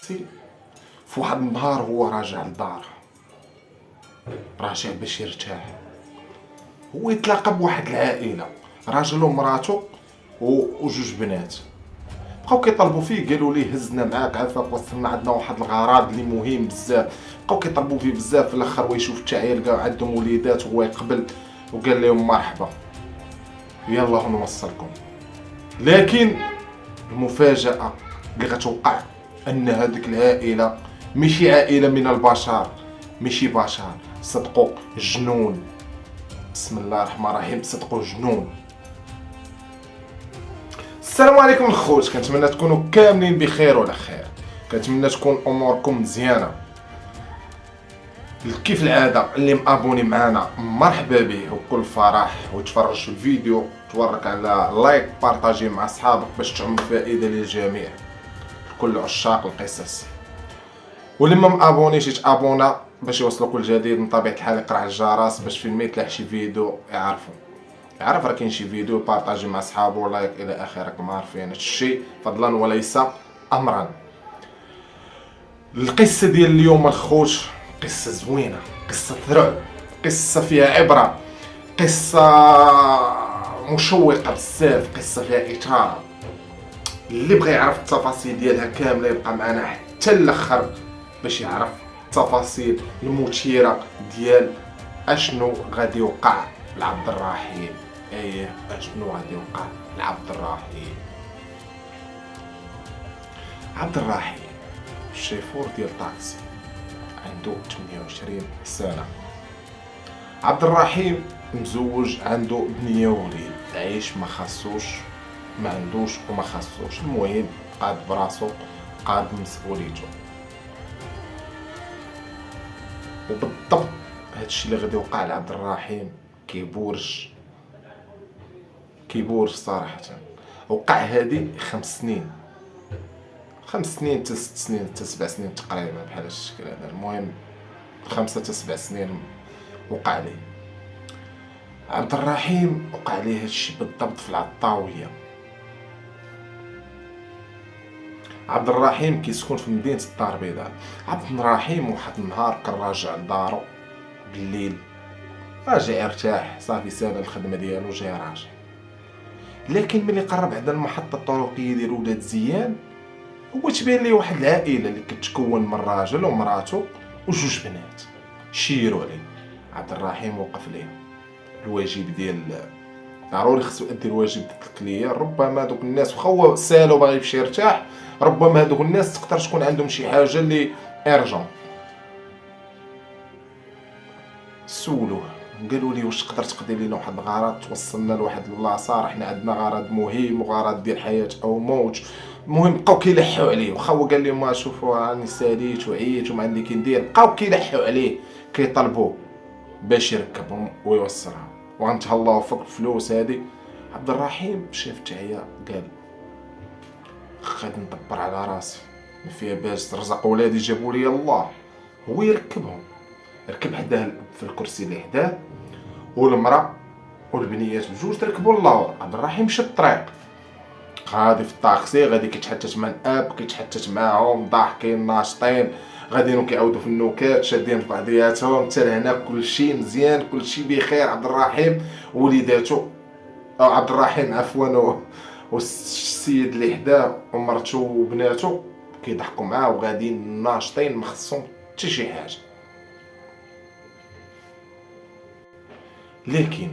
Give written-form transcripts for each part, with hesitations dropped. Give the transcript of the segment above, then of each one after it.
في واحد النهار هو راجع لداره، راجع باش يرتاح. هو يتلاقى بواحد العائله، راجل ومراته وجوج بنات. بقاو كيطلبوا فيه، قالوا ليه هزنا معاك عافاك وصلنا عندنا واحد الغرض اللي مهم بزاف. بقاو كيطلبوا فيه بزاف، في الاخر ويشوف التعيال كاع عندهم وليدات وهو يقبل وقال لهم مرحبا يلا نوصلكم. لكن المفاجأة اللي غتوقع ان هذيك العائلة ماشي عائلة من البشر، ماشي بشر، صدقوا جنون. بسم الله الرحمن الرحيم، صدقوا جنون. السلام عليكم الخوت، كنتمنى تكونوا كاملين بخير وعلى خير، كنتمنى تكون اموركم مزيانه. كيف العاده اللي مابوني معنا مرحبا به وبكل فرح، وتفرج في الفيديو، تورك على لايك، بارطاجي مع اصحابك باش تعم الفائده للجميع، لكل عشاق القصص. واللي ما مابونيش يتابونا باش يوصلوا كل جديد. من طبيعه الحال يقرع الجرس باش فين ما يطلع شي فيديو يعرف راه كاين شي فيديو بارطاجي مع صحابو، لايك الى اخره. راكم عارفين هذا الشيء فضلا وليس امرا. القصه ديال اليوم الخوت قصه زوينه، قصه رعب، قصه فيها عبره، قصه مشوقه بزاف، قصه فيها اثاره. اللي بغى يعرف التفاصيل ديالها كامله يبقى معنا حتى الاخر باش يعرف التفاصيل المثيره ديال اشنو غادي يوقع لعبد الرحيم. اشنو غادي يوقع لعبد الرحيم. عبد الرحيم الشيفور ديال طاكسي، عنده 28 سنه. عبد الرحيم مزوج، عنده بنيه ووليد، عايش ما خاصوش، ما عندوش وما خاصوش، المهم قاد براسو، قاد مسؤوليته. وبالضبط هادشي اللي غادي يوقع لعبد الرحيم كيبورج صراحه. وقع هادي 5 سنين، 5 سنين حتى 6 سنين حتى 7 سنين تقريبا بحال الشكل هذا. المهم 5 حتى 7 سنين وقع ليه. عبد الرحيم وقع ليه هادشي بالضبط في العطاوية. عبد الرحيم كيسكن في مدينة الدار البيضاء. عبد الرحيم واحد النهار كان راجع لدارو بالليل، راجع يرتاح، صافي سال الخدمة ديالو جاي راجع. لكن ملي قرب على المحطة الطرقية ديال ولاد زيان، هو تبان ليه واحد العائلة اللي كتكون من راجل ومراته وجوج بنات شيروا عليه. عبد الرحيم وقف ليه الواجب ديال ضروري خصو يدي الواجب ديال الكلية. ربما دوك الناس واخا هو سالو باغي يمشي يرتاح، ربما هادوك الناس تقدر تكون عندهم شي حاجة اللي ارجون. سولوه قالوا لي واش تقدر تقضي لينا واحد الغرض، توصلنا لواحد البلاصه، راه حنا عندنا غرض مهم وغرض ديال حياه او موت. المهم بقاو كيلحوا عليه، واخا هو قال لهم شوفوا راني ساليت وعييت وما عندي كي ندير، بقاو كيلحوا عليه كيطلبوه باش يركبهم ويوصلها. وغنتهلاو فوق الفلوس هادي. عبد الرحيم شاف التعيا قال غادي ندبر على راسي، ما فيها باش رزق ولادي جابوا لي الله. هو يركبهم، ركب حداه في الكرسي اللي حداه، والمراه والبنيات بجوج تركبوا اللور. عبد الرحيم مشى الطريق، غادي في الطاكسي، غادي كيتحدث مع الاب، كيتحدث معاهم ضاحكين ناشطين، غاديين كيعاودوا في النكات، شادين في بعضياتهم، حتى لهنا كلشي مزيان، كلشي بخير. عبد الرحيم وليداتو، او عبد الرحيم عفوا، والسيد اللي حداه ومرته وبناتو كيضحكوا معاه وغاديين ناشطين، ما خصهم حتى شي حاجه. لكن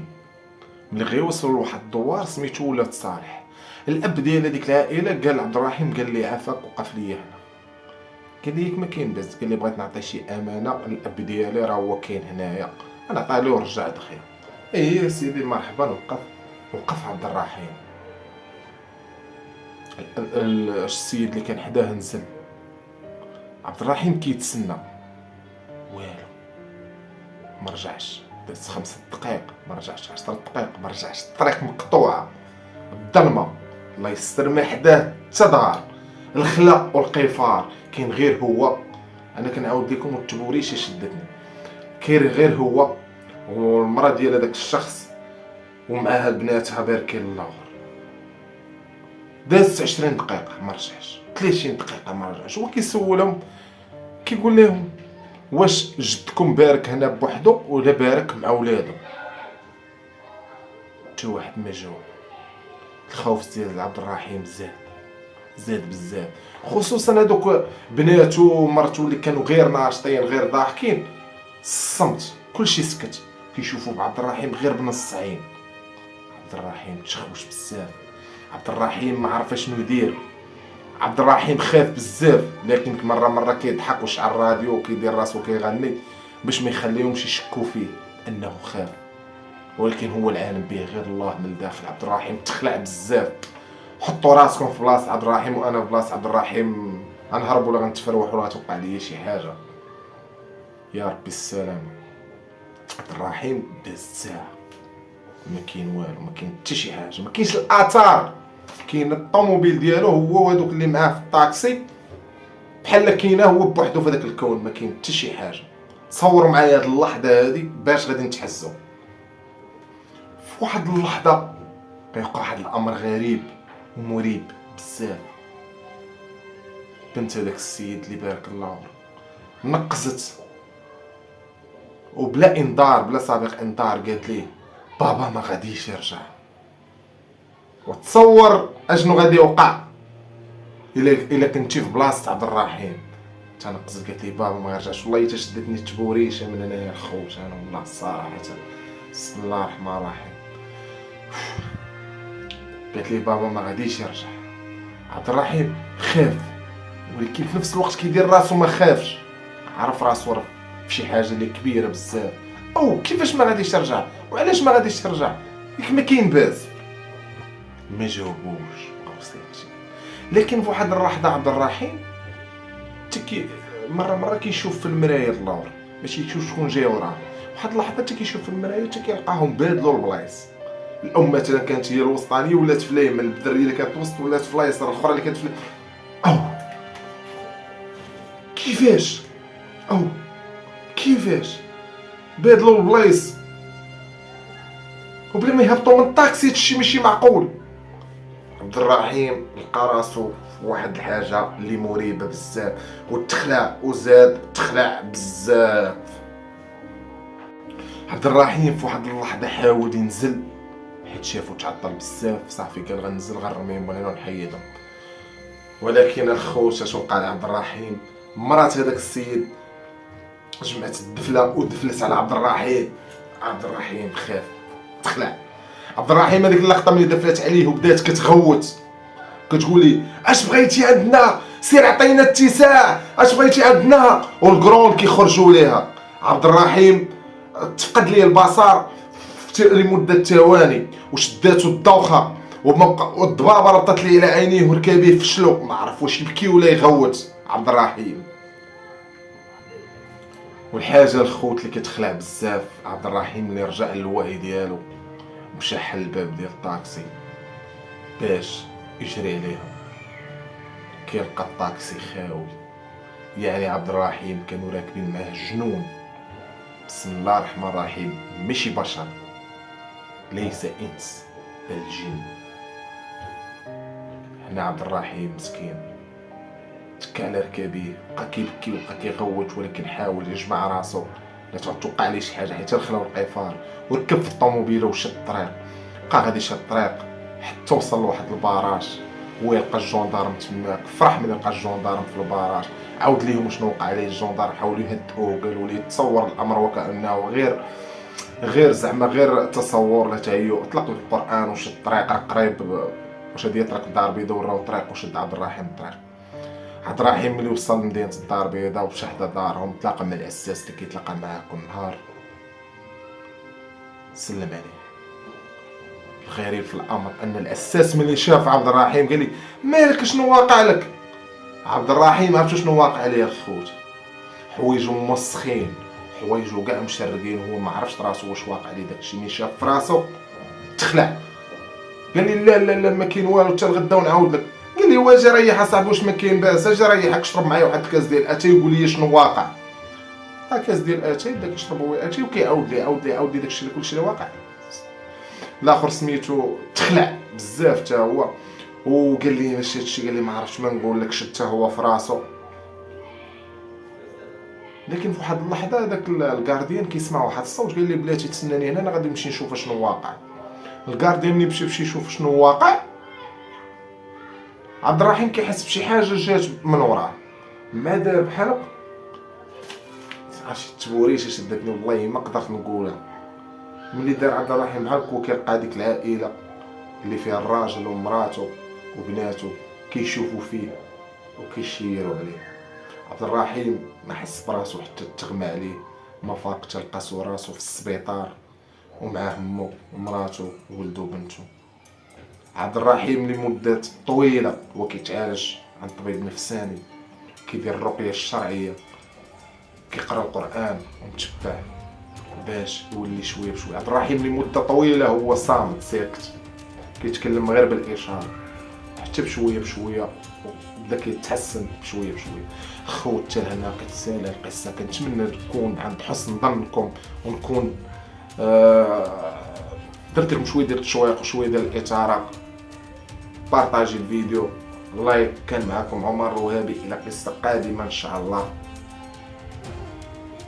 ملي غيوصلوا لواحد الدوار سميتو ولاد صالح، الاب ديال هذيك العائله، قال عبد الرحيم قال لي عافاك وقف لي هنا. قال لي ما كاين باس، قال لي بغيت نعطي شي امانه، الاب ديالي راه هو كاين هنايا، انا عطاليه ورجع دخل. ايه سيدي مرحبا. وقف عبد الرحيم. السيد اللي كان حداه نزل. عبد الرحيم كيتسنى، والو ما رجعش. داز 5 دقائق ما رجعش، 10 دقائق ما رجعش، الطريق مقطوعه، الظلمه، الله يستر ما حداه حتى دار، الخلا والقفار، كاين غير هو. انا كنعاود لكم والتبوريشه شدتني. كاين غير هو والمراه ديال هذاك الشخص ومعاها بناتها باركين الله. دازت 20 دقيقه ما رجعش. 30 دقيقه ما رجعش. هو كيسولهم كيقول لهم واش جدكم بارك هنا بوحدو ولا بارك مع ولادو؟ حتى واحد ما جاوب. الخوف ديال عبد الرحيم زاد بزاف، خصوصا هذوك بناتو ومرتو اللي كانوا غير ناشطين غير ضاحكين. الصمت، كلشي سكت، كيشوفوا بعبد الرحيم غير بنص عين. عبد الرحيم تشخوش بزاف، عبد الرحيم ما عرف شنو يدير، عبد الرحيم خاف بزاف، لكن مره كيضحك وشعل الراديو وكيدير راسو كيغني باش ما يخليهمش يشكوا فيه انه خاف، ولكن هو العالم به غير الله من الداخل. عبد الرحيم تخلع بزاف. حطوا راسكم في بلاصه عبد الرحيم وانا في بلاصه عبد الرحيم، غنهرب ولا غنتفروح ولا غتوقع ليا شي حاجه. يا ربي السلامه. عبد الرحيم داز ساعه ما كاين والو، ما كاين حتى شي حاجه، ما كاينش الاثار. كاين الطوموبيل ديالو هو وهذوك اللي معاه في الطاكسي بحال كاينه هو بوحدو في هذاك الكون، ما كاين حتى شي حاجه. تصوروا معايا هاد اللحظه هادي باش غادي نتحسوا. في واحد اللحظه كيوقع واحد الامر غريب ومريب بزاف. بنت هذاك السيد اللي بارك الله نقزت وبلا انذار بلا سابق انذار قالت ليه بابا ما غاديش يرجع. وتصور اشنو غادي يوقع الا كنتي في بلاصه عبد الرحيم. تنقزت قالت لي بابا ما يرجعش، والله حتى شدتني التبوريشه من هنايا الخوت انا والله الصراحه. بسم الله الرحمن الرحيم. قالت لي بابا ما غاديش يرجع. عبد الرحيم خاف، ولكن في نفس الوقت كيدير راسو ما خافش، عرف راسو راه في شي حاجه اللي كبيره بزاف. او كيفاش ما غاديش ترجع وعلاش ما غاديش ترجع؟ ياك ما كاين باس. ما جاوبوش او ساكتين. لكن في واحد اللحظه عبد الرحيم تكي مره كيشوف في المرايه اللور، ماشي كيشوف شكون جاي وراه. واحد اللحظه كيشوف في المرايه كيلقاهم بادلوا البلايص. الام مثلا كانت هي الوسطانيه ولات في اليمين، الدريه اللي كانت وسط ولات في اليسار، الاخرى اللي كانت في او كيفاش بادلوا البلايص وبلا ما يهبطوا من الطاكسي؟ هادشي ماشي معقول. عبد الرحيم لقى راسو في واحد الحاجه اللي مريبه بزاف وتخلع وزاد تخلع بزاف. عبد الرحيم في واحد اللحظه حاول ينزل حيت شافو تعطل بزاف، صافي قال غنزل غنرميهم ولا نحيدهم. ولكن الخوت اش وقع لعبد الرحيم؟ مرات هذاك السيد جمعت الدفله ودفلت على عبد الرحيم. عبد الرحيم خاف تخلع. عبد الرحيم هذيك اللقطه ملي دفلت عليه وبدات كتغوت كتقولي اش بغيتي عندنا، سير عطينا اتساع، اش بغيتي عندنا، والكرون كيخرجوا ليها. عبد الرحيم تفقد ليه البصر لمده ثواني وشداتو الدوخه والضبابه ربطت ليه على عينيه وركابيه فشلو، ما عرف واش يبكي ولا يغوت عبد الرحيم. والحاجه الخوت اللي كتخلع بزاف عبد الرحيم اللي رجع للوعي ديالو مشى حل الباب ديال الطاكسي باش يجري عليهم. كيلقى الطاكسي خاوي، يعني عبد الرحيم كانوا راكبين معاه جنون. بسم الله الرحمن الرحيم. ماشي بشر، ليس انس بل جن. هنا عبد الرحيم مسكين تكا على ركابيه، بقى كيبكي وبقى كيغوت، ولكن حاول يجمع راسو لا توقع ليه شي حاجه حيت خلاو القفار وركب في الطوموبيله وشد الطريق. بقى غادي شاد الطريق حتى وصل لواحد الباراج ويلقى الجندارم تماك. فرح ملي لقى الجندارم في الباراج، عاود ليهم شنو وقع عليه. الجندار حاولوا يهدئوه، قالوا ليه تصور الامر وكانه غير زعما غير تصور لا تهيؤ. اطلق القران وشد الطريق قريب واش هادي طريق الدار البيضاء وراو الطريق وشد عبد الرحيم الطريق. عبد الرحيم ملي وصل لمدينه الدار البيضاء ومشى حدا دارهم تلاقى مع العساس اللي كيتلاقى معاه كل نهار. سلم عليه. الغريب في الامر ان العساس ملي شاف عبد الرحيم قال لي مالك شنو واقع لك؟ عبد الرحيم عرفتو شنو واقع عليه الخوت؟ حوايجو موسخين، حوايجو كاع مشرقين، هو ما عرفش راسو واش واقع عليه. داكشي ملي شاف فراسو تخلع. قال لي لا ما كاين والو حتى الغدا ونعاود لك. قال لي واجي ريح اصاحبي واش ما كاين باس، اجي ريحك شرب معايا واحد الكاس ديال اتاي وقول لي شنو واقع. كاس ديال اتاي بدا كيشرب هو اتاي وكيعاود لي داكشي اللي كلشي اللي واقع. الاخر سميتو تخلع بزاف حتى هو وقال لي ماشي هادشي، قال لي ما عرفتش ما نقول لكش حتى هو في راسو. لكن في واحد اللحظه داك الكارديان كيسمع واحد الصوت، قال لي بلاتي تسناني هنا، انا غادي نمشي نشوف شنو واقع. الكارديان ملي مشى يشوف شنو واقع، عبد الرحيم كيحس بشي حاجه جات من وراه، ما دار بحال عرفتي التبوريشه شدتني والله ما قدرت نقولها. ملي دار عبد الرحيم بحال هكا كيلقى ديك العائله اللي فيها الراجل ومراته وبناته كيشوفوا فيه وكيشيروا عليه. عبد الرحيم ما حس براسو حتى تغمى عليه، ما فاق تلقى راسو في السبيطار ومعاه امه ومراته وولدو وبنته. عبد الرحيم لمدة طويلة هو كيتعالج عند طبيب نفساني، كيدير الرقية الشرعية، كيقرا القرآن ومتبع باش يولي شوية بشوية. عبد الرحيم لمدة طويلة هو صامت ساكت، كيتكلم غير بالإشارة، حتى بشوية بشوية بدا كيتحسن بشوية بشوية. خوت لهنا كتسالى القصة، كنتمنى تكون عند حسن ظنكم ونكون درت لكم شوية ديال التشويق وشوية ديال الإثارة. بارطاجي الفيديو. الله كان معكم عمر الوهابي، إلى قصة قادمة إن شاء الله.